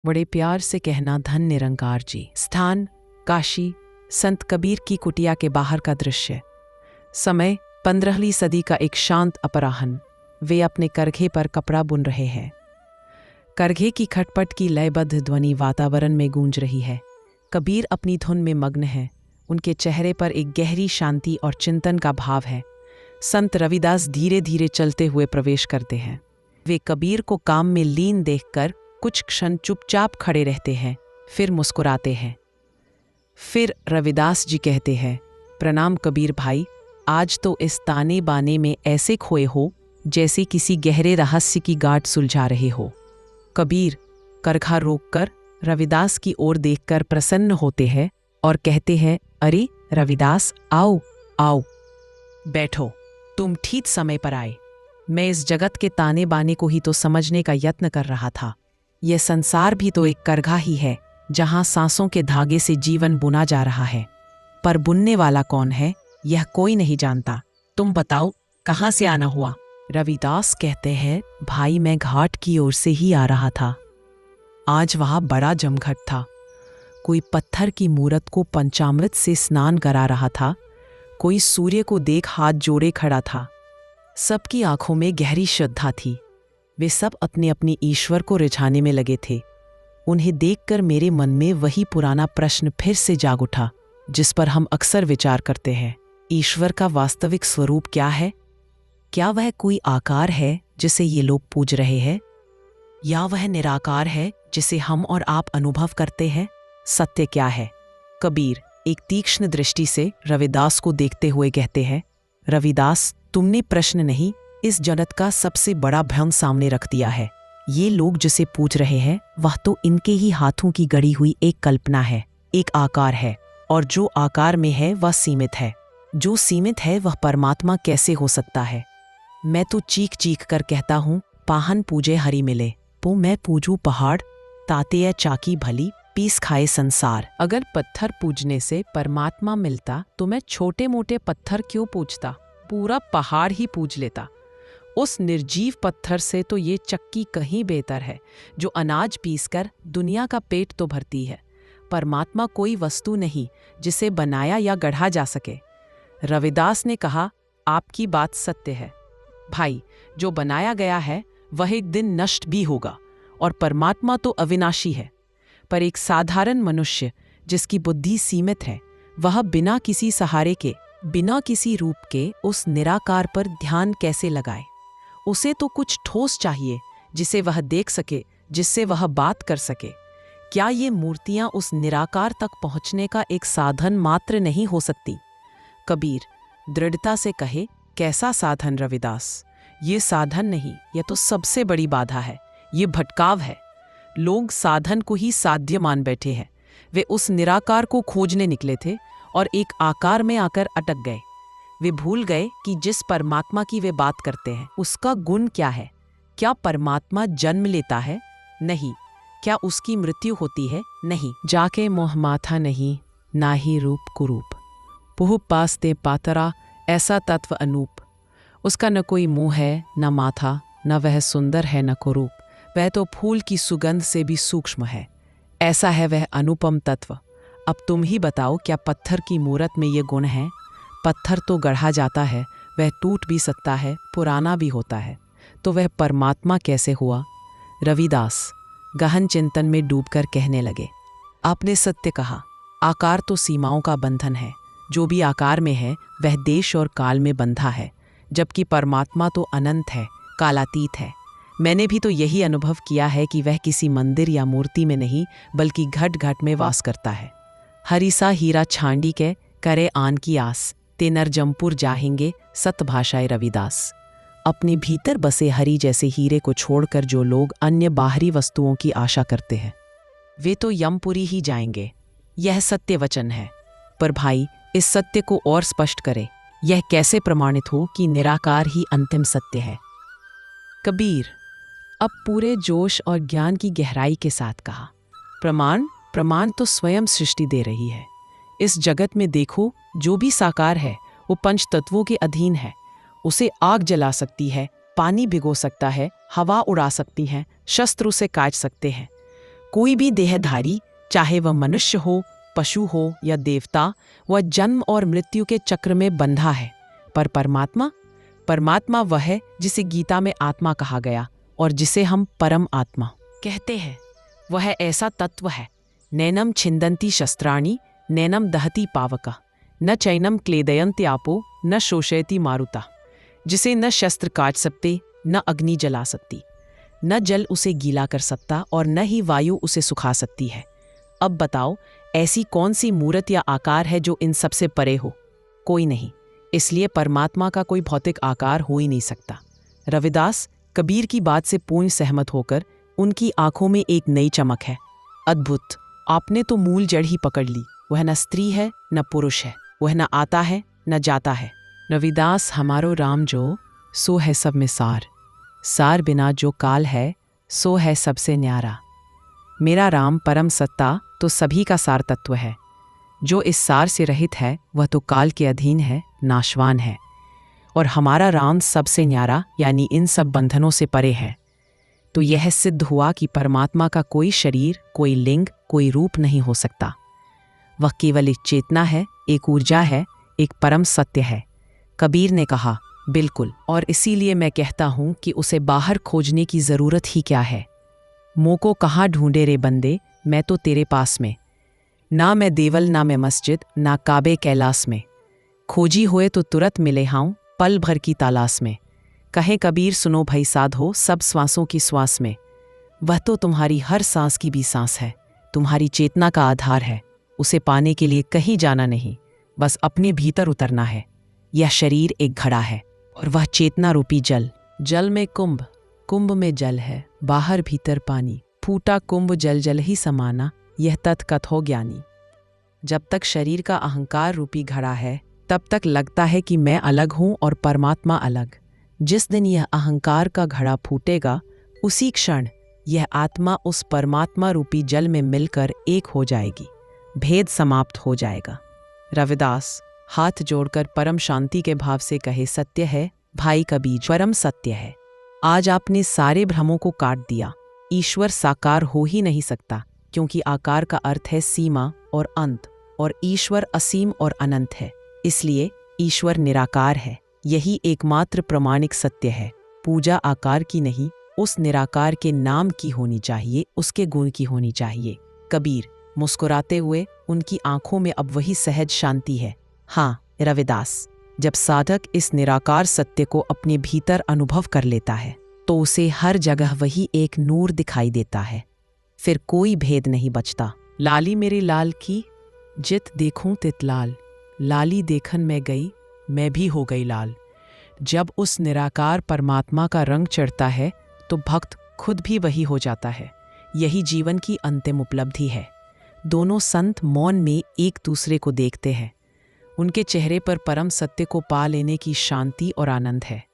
बड़े प्यार से कहना धन निरंकार जी। स्थान काशी, संत कबीर की कुटिया के बाहर का दृश्य। समय 15वीं सदी का एक शांत अपराह्न। वे अपने करघे पर कपड़ा बुन रहे हैं। करघे की खटपट की लयबद्ध ध्वनि वातावरण में गूंज रही है। कबीर अपनी धुन में मग्न है। उनके चेहरे पर एक गहरी शांति और चिंतन का भाव है। संत रविदास धीरे धीरे चलते हुए प्रवेश करते हैं। वे कबीर को काम में लीन देखकर कुछ क्षण चुपचाप खड़े रहते हैं, फिर मुस्कुराते हैं। फिर रविदास जी कहते हैं, प्रणाम कबीर भाई, आज तो इस ताने बाने में ऐसे खोए हो जैसे किसी गहरे रहस्य की गांठ सुलझा रहे हो। कबीर करघा रोककर रविदास की ओर देखकर प्रसन्न होते हैं और कहते हैं, अरे रविदास, आओ आओ, बैठो, तुम ठीक समय पर आए। मैं इस जगत के ताने बाने को ही तो समझने का यत्न कर रहा था। यह संसार भी तो एक करघा ही है जहां सांसों के धागे से जीवन बुना जा रहा है, पर बुनने वाला कौन है यह कोई नहीं जानता। तुम बताओ, कहां से आना हुआ? रविदास कहते हैं, भाई मैं घाट की ओर से ही आ रहा था। आज वहां बड़ा जमघट था। कोई पत्थर की मूरत को पंचामृत से स्नान करा रहा था, कोई सूर्य को देख हाथ जोड़े खड़ा था। सबकी आंखों में गहरी श्रद्धा थी। वे सब अपने अपने ईश्वर को रिझाने में लगे थे। उन्हें देखकर मेरे मन में वही पुराना प्रश्न फिर से जाग उठा जिस पर हम अक्सर विचार करते हैं। ईश्वर का वास्तविक स्वरूप क्या है? क्या वह कोई आकार है जिसे ये लोग पूज रहे हैं, या वह निराकार है जिसे हम और आप अनुभव करते हैं? सत्य क्या है? कबीर एक तीक्ष्ण दृष्टि से रविदास को देखते हुए कहते हैं, रविदास, तुमने प्रश्न नहीं, इस जगत का सबसे बड़ा भ्रम सामने रख दिया है। ये लोग जिसे पूछ रहे हैं वह तो इनके ही हाथों की गढ़ी हुई एक कल्पना है, एक आकार है, और जो आकार में है वह सीमित है। जो सीमित है वह परमात्मा कैसे हो सकता है? मैं तो चीख चीख कर कहता हूँ, पाहन पूजे हरि मिले, पो मैं पूजू पहाड़, ताते चाकी भली, पीस खाए संसार। अगर पत्थर पूजने से परमात्मा मिलता तो मैं छोटे मोटे पत्थर क्यों पूजता? पूरा पहाड़ ही पूज लेता। उस निर्जीव पत्थर से तो ये चक्की कहीं बेहतर है जो अनाज पीसकर दुनिया का पेट तो भरती है। परमात्मा कोई वस्तु नहीं जिसे बनाया या गढ़ा जा सके। रविदास ने कहा, आपकी बात सत्य है भाई, जो बनाया गया है वह एक दिन नष्ट भी होगा, और परमात्मा तो अविनाशी है। पर एक साधारण मनुष्य जिसकी बुद्धि सीमित है, वह बिना किसी सहारे के, बिना किसी रूप के उस निराकार पर ध्यान कैसे लगाए? उसे तो कुछ ठोस चाहिए जिसे वह देख सके, जिससे वह बात कर सके। क्या ये मूर्तियां उस निराकार तक पहुंचने का एक साधन मात्र नहीं हो सकती? कबीर दृढ़ता से कहे, कैसा साधन रविदास? ये साधन नहीं, यह तो सबसे बड़ी बाधा है, ये भटकाव है। लोग साधन को ही साध्य मान बैठे हैं। वे उस निराकार को खोजने निकले थे और एक आकार में आकर अटक गए। वे भूल गए कि जिस परमात्मा की वे बात करते हैं उसका गुण क्या है। क्या परमात्मा जन्म लेता है? नहीं। क्या उसकी मृत्यु होती है? नहीं। जाके मोह माथा नहीं, ना ही रूप कुरूप, पुह पासते पातरा, ऐसा तत्व अनूप। उसका न कोई मुंह है, न माथा, न वह सुंदर है, न कुरूप। वह तो फूल की सुगंध से भी सूक्ष्म है। ऐसा है वह अनुपम तत्व। अब तुम ही बताओ, क्या पत्थर की मूरत में ये गुण है? पत्थर तो गढ़ा जाता है, वह टूट भी सकता है, पुराना भी होता है, तो वह परमात्मा कैसे हुआ? रविदास गहन चिंतन में डूबकर कहने लगे, आपने सत्य कहा। आकार तो सीमाओं का बंधन है। जो भी आकार में है वह देश और काल में बंधा है, जबकि परमात्मा तो अनंत है, कालातीत है। मैंने भी तो यही अनुभव किया है कि वह किसी मंदिर या मूर्ति में नहीं बल्कि घट घट में वास करता है। हरिसा हीरा छांडी के करे आन की आस, ते नरजमपुर जाहेंगे, सत भाषाए रविदास। अपने भीतर बसे हरि जैसे हीरे को छोड़कर जो लोग अन्य बाहरी वस्तुओं की आशा करते हैं वे तो यमपुरी ही जाएंगे। यह सत्य वचन है। पर भाई, इस सत्य को और स्पष्ट करे, यह कैसे प्रमाणित हो कि निराकार ही अंतिम सत्य है? कबीर अब पूरे जोश और ज्ञान की गहराई के साथ कहा, प्रमाण तो स्वयं सृष्टि दे रही है। इस जगत में देखो, जो भी साकार है वो पंच तत्वों के अधीन है। उसे आग जला सकती है, पानी भिगो सकता है, हवा उड़ा सकती है, शस्त्र उसे काट सकते हैं। कोई भी देहधारी, चाहे वह मनुष्य हो, पशु हो या देवता, वह जन्म और मृत्यु के चक्र में बंधा है। पर परमात्मा वह है जिसे गीता में आत्मा कहा गया और जिसे हम परम आत्मा कहते हैं। वह ऐसा तत्व है, नैनम छिंदन्ति शस्त्राणि नैनम दहति पावका न चैनम क्लेदयन्ति आपो न शोषयति मारुता, जिसे न शस्त्र काट सकते, न अग्नि जला सकती, न जल उसे गीला कर सकता और न ही वायु उसे सुखा सकती है। अब बताओ, ऐसी कौन सी मूर्त या आकार है जो इन सबसे परे हो? कोई नहीं। इसलिए परमात्मा का कोई भौतिक आकार हो ही नहीं सकता। रविदास कबीर की बात से पूर्ण सहमत होकर उनकी आंखों में एक नई चमक है। अद्भुत! आपने तो मूल जड़ ही पकड़ ली। वह न स्त्री है न पुरुष है, वह न आता है न जाता है। रविदास हमारो राम जो, सो है सब में सार, सार बिना जो काल है, सो है सबसे न्यारा। मेरा राम परम सत्ता तो सभी का सार तत्व है। जो इस सार से रहित है वह तो काल के अधीन है, नाशवान है। और हमारा राम सबसे न्यारा यानी इन सब बंधनों से परे है। तो यह सिद्ध हुआ कि परमात्मा का कोई शरीर, कोई लिंग, कोई रूप नहीं हो सकता। वह केवल एक चेतना है, एक ऊर्जा है, एक परम सत्य है। कबीर ने कहा, बिल्कुल, और इसीलिए मैं कहता हूं कि उसे बाहर खोजने की जरूरत ही क्या है। मोको कहाँ ढूंढे रे बंदे, मैं तो तेरे पास में। ना मैं देवल ना मैं मस्जिद, ना काबे कैलाश में। खोजी हुए तो तुरंत मिले हाऊं, पल भर की तलाश में। कहे कबीर सुनो भई साधो, सब श्वासों की श्वास में। वह तो तुम्हारी हर सांस की भी सांस है, तुम्हारी चेतना का आधार है। उसे पाने के लिए कहीं जाना नहीं, बस अपने भीतर उतरना है। यह शरीर एक घड़ा है और वह चेतना रूपी जल। जल में कुंभ, कुंभ में जल है, बाहर भीतर पानी। फूटा कुंभ जल जल ही समाना, यह तत्कथ हो ज्ञानी। जब तक शरीर का अहंकार रूपी घड़ा है, तब तक लगता है कि मैं अलग हूं और परमात्मा अलग। जिस दिन यह अहंकार का घड़ा फूटेगा, उसी क्षण यह आत्मा उस परमात्मा रूपी जल में मिलकर एक हो जाएगी, भेद समाप्त हो जाएगा। रविदास हाथ जोड़कर परम शांति के भाव से कहे, सत्य है भाई कबीर, परम सत्य है। आज आपने सारे भ्रमों को काट दिया। ईश्वर साकार हो ही नहीं सकता, क्योंकि आकार का अर्थ है सीमा और अंत, और ईश्वर असीम और अनंत है। इसलिए ईश्वर निराकार है। यही एकमात्र प्रमाणिक सत्य है। पूजा आकार की नहीं, उस निराकार के नाम की होनी चाहिए, उसके गुण की होनी चाहिए। कबीर मुस्कुराते हुए, उनकी आंखों में अब वही सहज शांति है। हाँ रविदास, जब साधक इस निराकार सत्य को अपने भीतर अनुभव कर लेता है, तो उसे हर जगह वही एक नूर दिखाई देता है। फिर कोई भेद नहीं बचता। लाली मेरी लाल की, जित देखूं तित लाल। लाली देखन मैं गई, मैं भी हो गई लाल। जब उस निराकार परमात्मा का रंग चढ़ता है, तो भक्त खुद भी वही हो जाता है। यही जीवन की अंतिम उपलब्धि है। दोनों संत मौन में एक दूसरे को देखते हैं। उनके चेहरे पर परम सत्य को पा लेने की शांति और आनंद है।